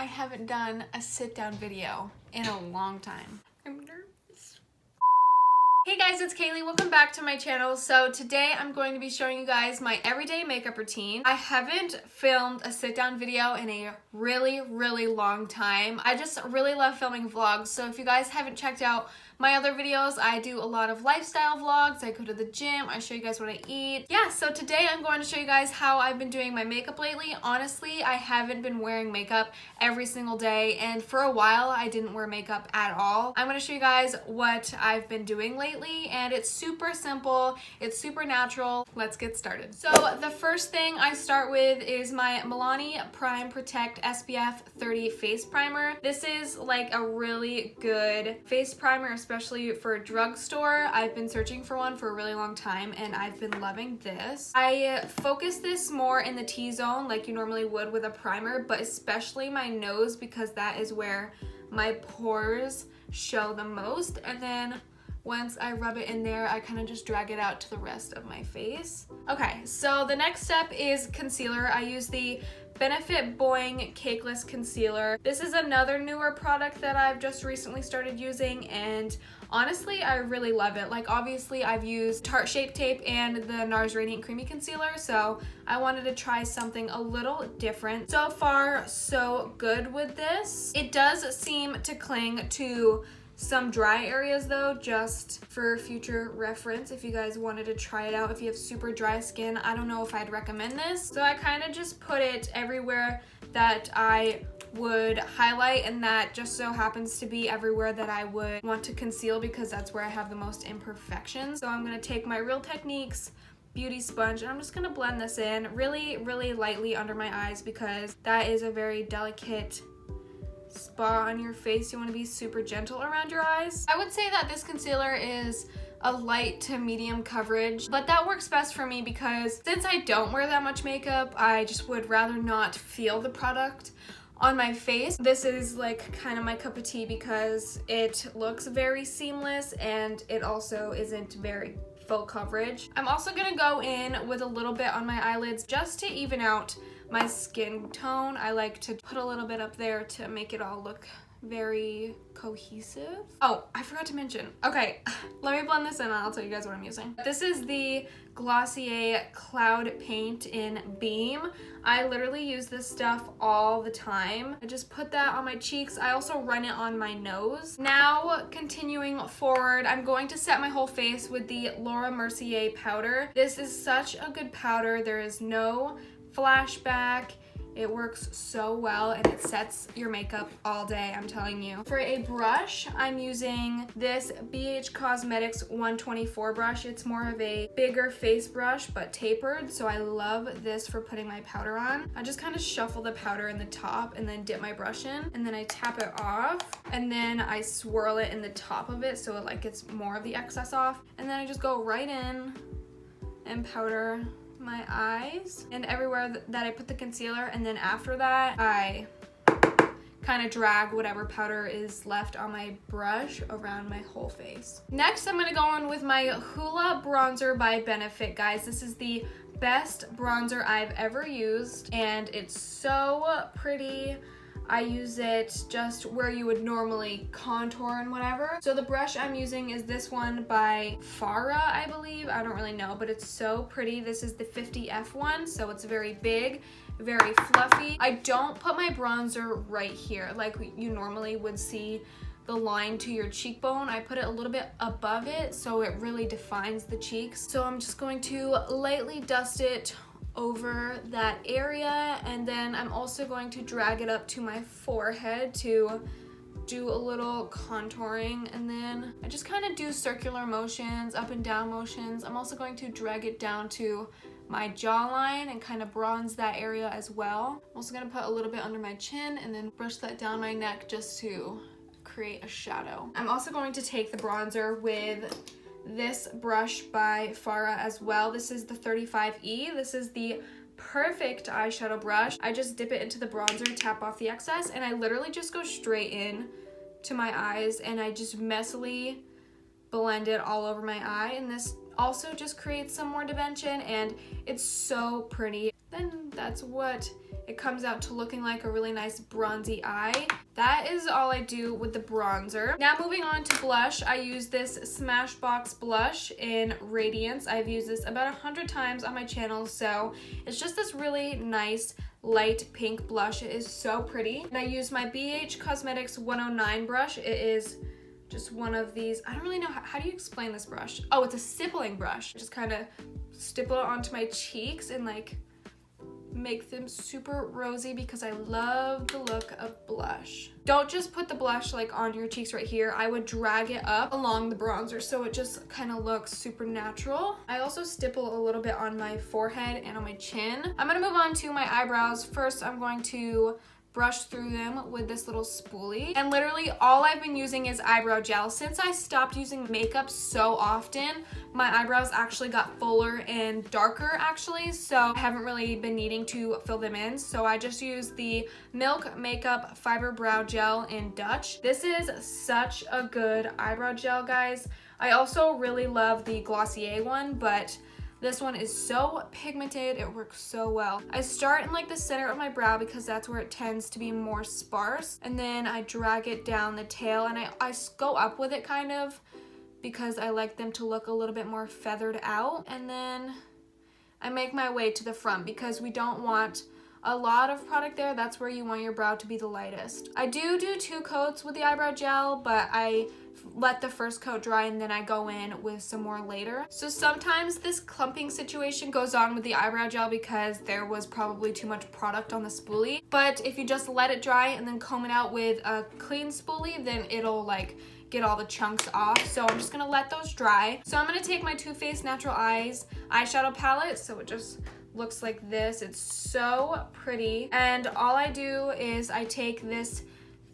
I haven't done a sit-down video in a long time. I'm nervous. Hey guys, it's Kaylee. Welcome back to my channel. So today I'm going to be showing you guys my everyday makeup routine. I haven't filmed a sit-down video in a really long time. I just really love filming vlogs. So if you guys haven't checked out my other videos, I do a lot of lifestyle vlogs. I go to the gym. I show you guys what I eat. Yeah, so today I'm going to show you guys how I've been doing my makeup lately. Honestly, I haven't been wearing makeup every single day, and for a while I didn't wear makeup at all. I'm going to show you guys what I've been doing lately, and it's super simple. It's super natural. Let's get started. So the first thing I start with is my Milani Prime Protect SPF 30 face primer. This is like a really good face primer, especially for a drugstore. I've been searching for one for a really long time and I've been loving this. I focus this more in the T-zone like you normally would with a primer, but especially my nose because that is where my pores show the most. And then once I rub it in there, I kind of just drag it out to the rest of my face. Okay, so the next step is concealer. I use the Benefit Boing Cakeless Concealer. This is another newer product that I've just recently started using, and honestly, I really love it. Like, obviously, I've used Tarte Shape Tape and the NARS Radiant Creamy Concealer, so I wanted to try something a little different. So far, so good with this. It does seem to cling to some dry areas though, just for future reference if you guys wanted to try it out. If you have super dry skin, I don't know if I'd recommend this. So I kind of just put it everywhere that I would highlight, and that just so happens to be everywhere that I would want to conceal because that's where I have the most imperfections. So I'm going to take my Real Techniques beauty sponge and I'm just going to blend this in really lightly under my eyes because that is a very delicate spot on your face. You want to be super gentle around your eyes. I would say that this concealer is a light to medium coverage, but that works best for me because since I don't wear that much makeup, I just would rather not feel the product on my face. This is like kind of my cup of tea because it looks very seamless and it also isn't very full coverage. I'm also gonna go in with a little bit on my eyelids just to even out my skin tone. I like to put a little bit up there to make it all look very cohesive. Oh, I forgot to mention. Okay, let me blend this in and I'll tell you guys what I'm using. This is the Glossier Cloud Paint in Beam. I literally use this stuff all the time. I just put that on my cheeks. I also run it on my nose. Now, continuing forward, I'm going to set my whole face with the Laura Mercier powder. This is such a good powder. There is no flashback. It works so well and it sets your makeup all day, I'm telling you. For a brush, I'm using this BH Cosmetics 124 brush. It's more of a bigger face brush but tapered, so I love this for putting my powder on. I just kind of shuffle the powder in the top and then dip my brush in, and then I tap it off, and then I swirl it in the top of it so it like gets more of the excess off, and then I just go right in and powder my eyes and everywhere that I put the concealer, and then after that I kind of drag whatever powder is left on my brush around my whole face. Next, I'm gonna go in with my Hoola bronzer by Benefit. Guys, this is the best bronzer I've ever used and it's so pretty. I use it just where you would normally contour and whatever. So the brush I'm using is this one by Farah, I believe. I don't really know, but it's so pretty. This is the 50F one, so it's very big, very fluffy. I don't put my bronzer right here like you normally would see the line to your cheekbone. I put it a little bit above it so it really defines the cheeks. So I'm just going to lightly dust it over that area, and then I'm also going to drag it up to my forehead to do a little contouring, and then I just kind of do circular motions, up and down motions. I'm also going to drag it down to my jawline and kind of bronze that area as well. I'm also going to put a little bit under my chin and then brush that down my neck just to create a shadow. I'm also going to take the bronzer with this brush by Farah as well. This is the 35E. This is the perfect eyeshadow brush. I just dip it into the bronzer, tap off the excess, and I literally just go straight in to my eyes and I just messily blend it all over my eye, and this also just creates some more dimension and it's so pretty. Then that's what it comes out to looking like a really nice bronzy eye. That is all I do with the bronzer. Now moving on to blush, I use this Smashbox blush in Radiance. I've used this about 100 times on my channel, so it's just this really nice light pink blush. It is so pretty. And I use my BH Cosmetics 109 brush. It is just one of these, I don't really know, how do you explain this brush? Oh, it's a stippling brush. Just kind of stipple it onto my cheeks and like make them super rosy because I love the look of blush. Don't just put the blush like onto your cheeks right here. I would drag it up along the bronzer so it just kind of looks super natural. I also stipple a little bit on my forehead and on my chin. I'm gonna move on to my eyebrows. First, I'm going to brush through them with this little spoolie. And literally all I've been using is eyebrow gel. Since I stopped using makeup so often, my eyebrows actually got fuller and darker actually, so I haven't really been needing to fill them in. So I just use the Milk Makeup Fiber Brow Gel in Dutch. This is such a good eyebrow gel, guys. I also really love the Glossier one, but this one is so pigmented, it works so well. I start in like the center of my brow because that's where it tends to be more sparse, and then I drag it down the tail, and I go up with it kind of because I like them to look a little bit more feathered out, and then I make my way to the front because we don't want a lot of product there. That's where you want your brow to be the lightest. I do 2 coats with the eyebrow gel, but I let the first coat dry and then I go in with some more later. So sometimes this clumping situation goes on with the eyebrow gel because there was probably too much product on the spoolie. But if you just let it dry and then comb it out with a clean spoolie, then it'll like get all the chunks off. So I'm just gonna let those dry. So I'm gonna take my Too Faced Natural Eyes eyeshadow palette. So it just looks like this. It's so pretty. And all I do is I take this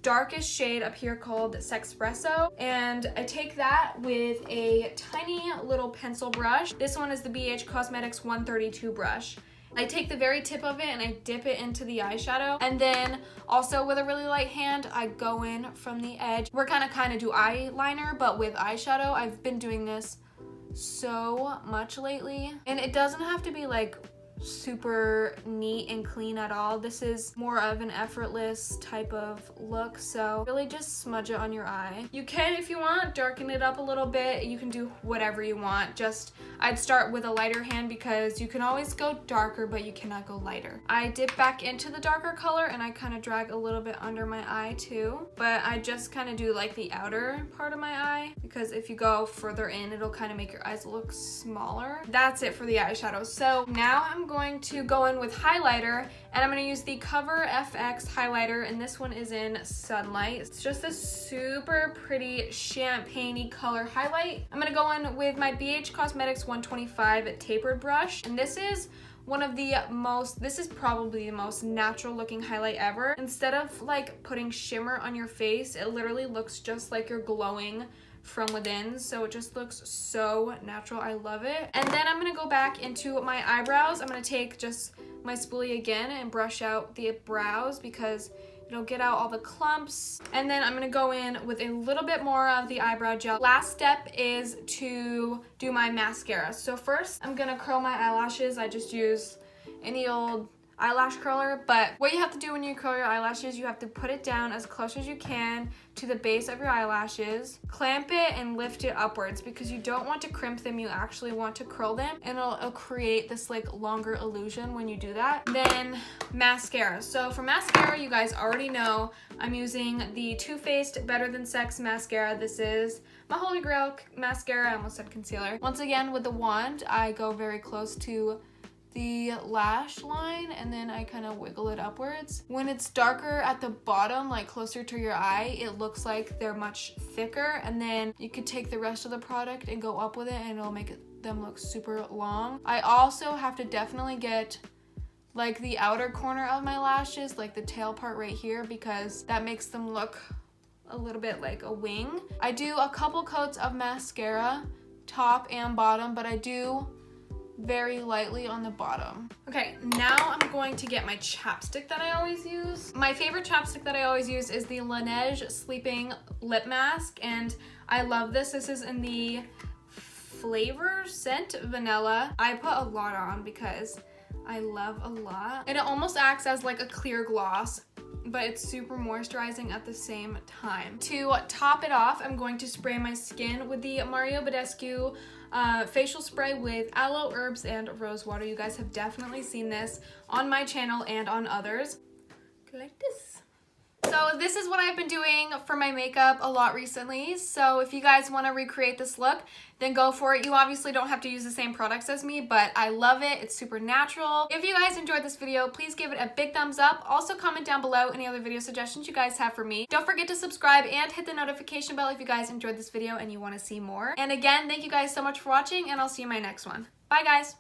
darkest shade up here called Sexpresso, and I take that with a tiny little pencil brush. This one is the BH Cosmetics 132 brush. I take the very tip of it and I dip it into the eyeshadow, and then also with a really light hand I go in from the edge. We're gonna kind of do eyeliner but with eyeshadow. I've been doing this so much lately, and it doesn't have to be like super neat and clean at all. This is more of an effortless type of look, so really just smudge it on your eye. You can, if you want, darken it up a little bit. You can do whatever you want. Just I'd start with a lighter hand because you can always go darker but you cannot go lighter. I dip back into the darker color and I kind of drag a little bit under my eye too, but I just kind of do like the outer part of my eye because if you go further in it'll kind of make your eyes look smaller. That's it for the eyeshadow. So now I'm going to go in with highlighter, and I'm going to use the Cover FX highlighter, and this one is in Sunlight. It's just a super pretty champagne-y color highlight. I'm going to go in with my BH Cosmetics 125 tapered brush, and this is one of the most, this is probably the most natural looking highlight ever. Instead of like putting shimmer on your face, it literally looks just like you're glowing from within, so it just looks so natural. I love it. And then I'm gonna go back into my eyebrows. I'm gonna take just my spoolie again and brush out the brows because it'll get out all the clumps. And then I'm gonna go in with a little bit more of the eyebrow gel. Last step is to do my mascara. So first I'm gonna curl my eyelashes. I just use any old eyelash curler, but what you have to do when you curl your eyelashes, you have to put it down as close as you can to the base of your eyelashes, clamp it and lift it upwards because you don't want to crimp them, you actually want to curl them, and it'll create this like longer illusion when you do that. Then mascara. So for mascara, you guys already know I'm using the Too Faced Better Than Sex mascara. This is my holy grail mascara. I almost said concealer. Once again, with the wand, I go very close to the lash line and then I kind of wiggle it upwards. When it's darker at the bottom, like closer to your eye, it looks like they're much thicker, and then you could take the rest of the product and go up with it and it'll make them look super long. I also have to definitely get like the outer corner of my lashes, like the tail part right here, because that makes them look a little bit like a wing. I do a couple coats of mascara, top and bottom, but I do very lightly on the bottom. Okay, now I'm going to get my chapstick that I always use. My favorite chapstick that I always use is the Laneige Sleeping Lip Mask, and I love this. This is in the flavor scent vanilla. I put a lot on because I love a lot. And it almost acts as like a clear gloss, but it's super moisturizing at the same time. To top it off, I'm going to spray my skin with the Mario Badescu facial spray with aloe, herbs, and rose water. You guys have definitely seen this on my channel and on others. Like this. So this is what I've been doing for my makeup a lot recently. So if you guys want to recreate this look, then go for it. You obviously don't have to use the same products as me, but I love it. It's super natural. If you guys enjoyed this video, please give it a big thumbs up. Also comment down below any other video suggestions you guys have for me. Don't forget to subscribe and hit the notification bell if you guys enjoyed this video and you want to see more. And again, thank you guys so much for watching, and I'll see you in my next one. Bye guys.